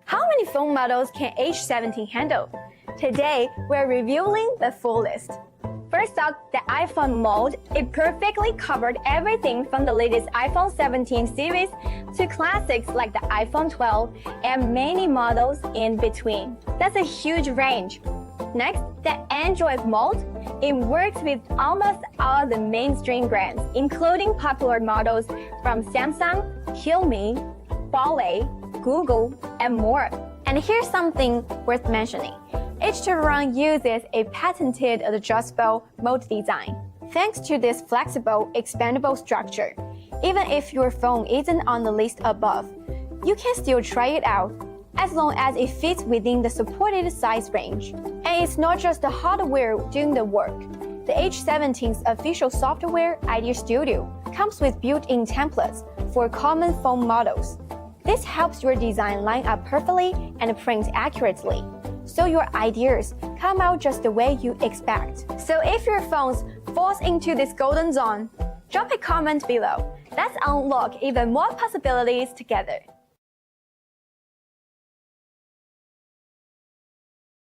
How many phone models can H17 handle? Today, we're reviewing the full list. First up, the iPhone mode. It perfectly covered everything from the latest iPhone 17 series to classics like the iPhone 12 and many models in between. That's a huge range. Next, the Android mode. It works with almost all the mainstream brands, including popular models from Samsung, Xiaomi, Huawei, Google, and more. And here's something worth mentioning. Htvron트 uses a patented adjustable mode design. Thanks to this flexible, expandable structure, even if your phone isn't on the list above, you can still try it out as long as it fits within the supported size range. And it's not just the hardware doing the work. The H17's official software, Idea Studio, comes with built-in templates for common phone models. This helps your design line up perfectly and print accurately, so your ideas come out just the way you expect. So if your phone falls into this golden zone, drop a comment below. Let's unlock even more possibilities together.